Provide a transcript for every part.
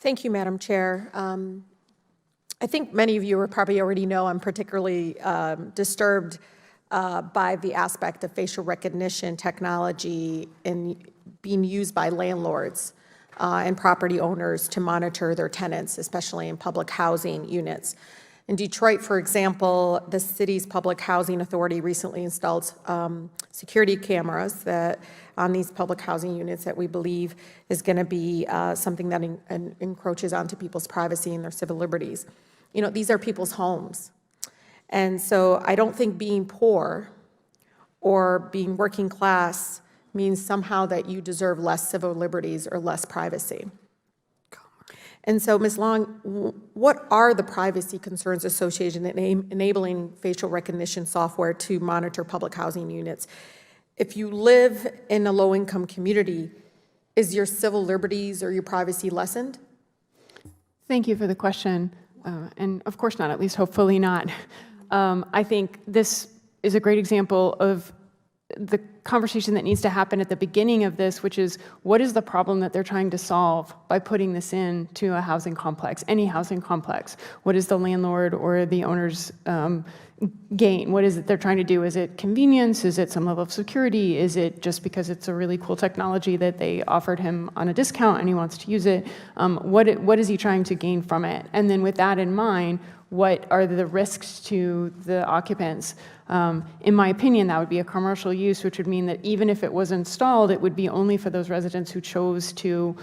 Thank you, Madam Chair. I think many of you probably already know I'm particularly disturbed by the aspect of facial recognition technology in being used by landlords and property owners to monitor their tenants, especially in public housing units. In Detroit, for example, the city's public housing authority recently installed security cameras that on these public housing units that we believe is going to be something that encroaches onto people's privacy and their civil liberties. You know, these are people's homes. And so I don't think being poor or being working class means somehow that you deserve less civil liberties or less privacy. And so, Ms. Long, what are the privacy concerns associated in enabling facial recognition software to monitor public housing units? If you live in a low-income community, is your civil liberties or your privacy lessened? Thank you for the question. And of course not, at least hopefully not. I think this is a great example of the conversation that needs to happen at the beginning of this, which is what is the problem that they're trying to solve by putting this into a housing complex, any housing complex? What is the landlord or the owner's gain? What is it they're trying to do? Is it convenience? Is it some level of security? Is it just because it's a really cool technology that they offered him on a discount and he wants to use it? What is he trying to gain from it? And then with that in mind, what are the risks to the occupants? In my opinion, that would be a commercial use, which would mean that even if it was installed, it would be only for those residents who chose to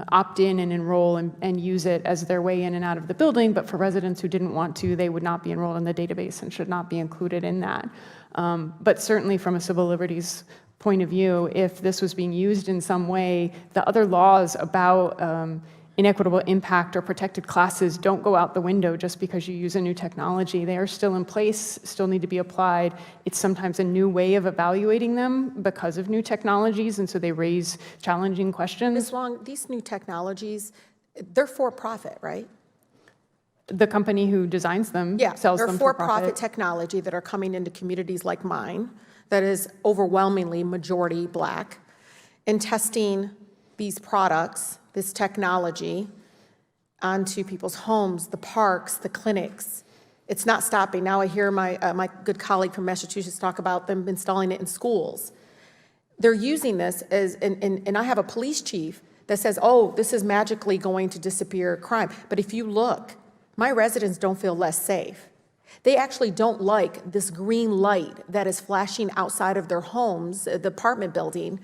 opt in and enroll and use it as their way in and out of the building. But for residents who didn't want to, they would not be enrolled in the database and should not be included in that. But certainly from a civil liberties point of view, if this was being used in some way, the other laws about inequitable impact or protected classes don't go out the window just because you use a new technology. They are still in place, still need to be applied. It's sometimes a new way of evaluating them because of new technologies, and so they raise challenging questions. Ms. Long, these new technologies, they're for profit, right? The company who designs them sells them for profit. For-profit technology that are coming into communities like mine that is overwhelmingly majority Black and testing these products, this technology, onto people's homes, the parks, the clinics. It's not stopping. Now I hear my good colleague from Massachusetts talk about them installing it in schools. They're using this as, and I have a police chief that says, oh, this is magically going to disappear crime. But if you look, my residents don't feel less safe. They actually don't like this green light that is flashing outside of their homes, the apartment building,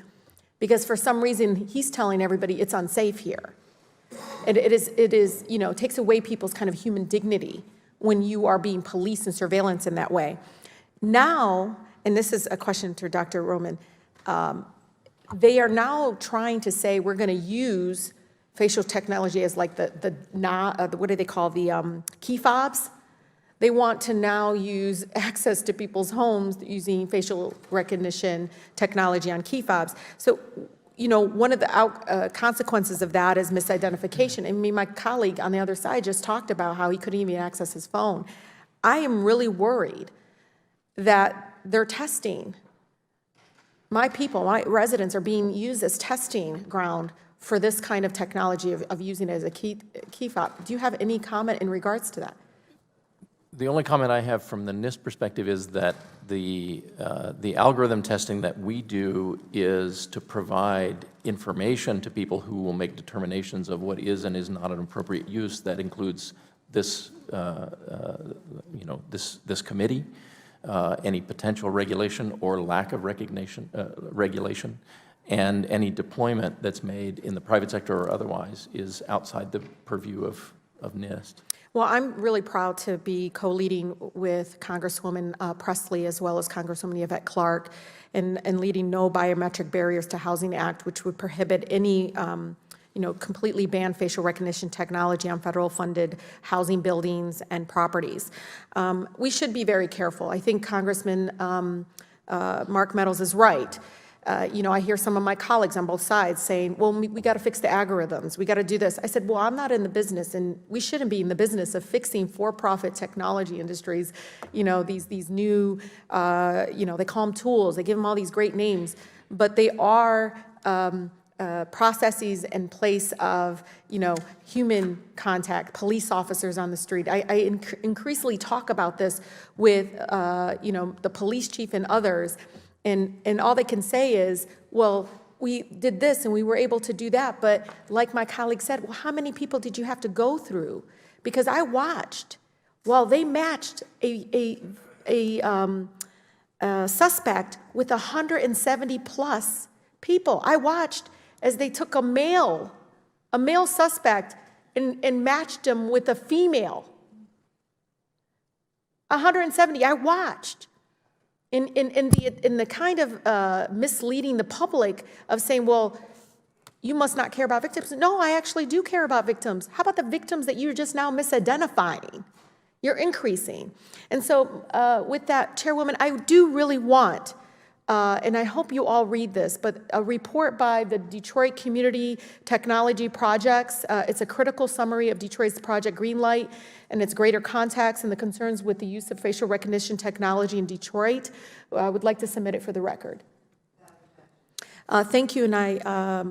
because for some reason he's telling everybody it's unsafe here. And it is, you know, takes away people's kind of human dignity when you are being policed and surveillance in that way. Now, and this is a question to Dr. Roman, they are now trying to say we're going to use facial technology as like the what do they call the key fobs? They want to now use access to people's homes using facial recognition technology on key fobs. So, you know, one of the consequences of that is misidentification. I mean, my colleague on the other side just talked about how he couldn't even access his phone. I am really worried that they're testing. My people, my residents are being used as testing ground for this kind of technology of using it as a key fob. Do you have any comment in regards to that? The only comment I have from the NIST perspective is that the algorithm testing that we do is to provide information to people who will make determinations of what is and is not an appropriate use. That includes this, you know, this committee, any potential regulation or lack of regulation, and any deployment that's made in the private sector or otherwise is outside the purview of NIST. Well, I'm really proud to be co-leading with Congresswoman Presley as well as Congresswoman Yvette Clarke and leading No Biometric Barriers to Housing Act, which would prohibit any, you know, completely ban facial recognition technology on federal funded housing buildings and properties. We should be very careful. I think Congressman Mark Meadows is right. You know, I hear some of my colleagues on both sides saying, well, we got to fix the algorithms. We got to do this. I said, well, I'm not in the business, and we shouldn't be in the business of fixing for-profit technology industries. You know, these new, you know, they call them tools. They give them all these great names, but they are processes in place of, human contact, police officers on the street. I increasingly talk about this with, the police chief and others, and all they can say is, well, we did this and we were able to do that, but like my colleague said, well, how many people did you have to go through? Because I watched while they matched a suspect with 170 plus people. I watched as they took a male suspect and matched him with a female. 170, I watched. In the kind of misleading the public of saying, well, you must not care about victims. No, I actually do care about victims. How about the victims that you're just now misidentifying? You're increasing. And so with that, Chairwoman, I do really want, and I hope you all read this, but a report by the Detroit Community Technology Projects. It's a critical summary of Detroit's Project Greenlight and its greater context and the concerns with the use of facial recognition technology in Detroit. I would like to submit it for the record. Thank you, and I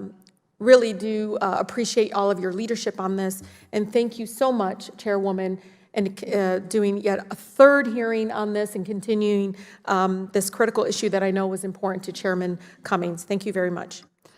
really do appreciate all of your leadership on this, and thank you so much, Chairwoman, and doing yet a third hearing on this and continuing this critical issue that I know was important to Chairman Cummings. Thank you very much.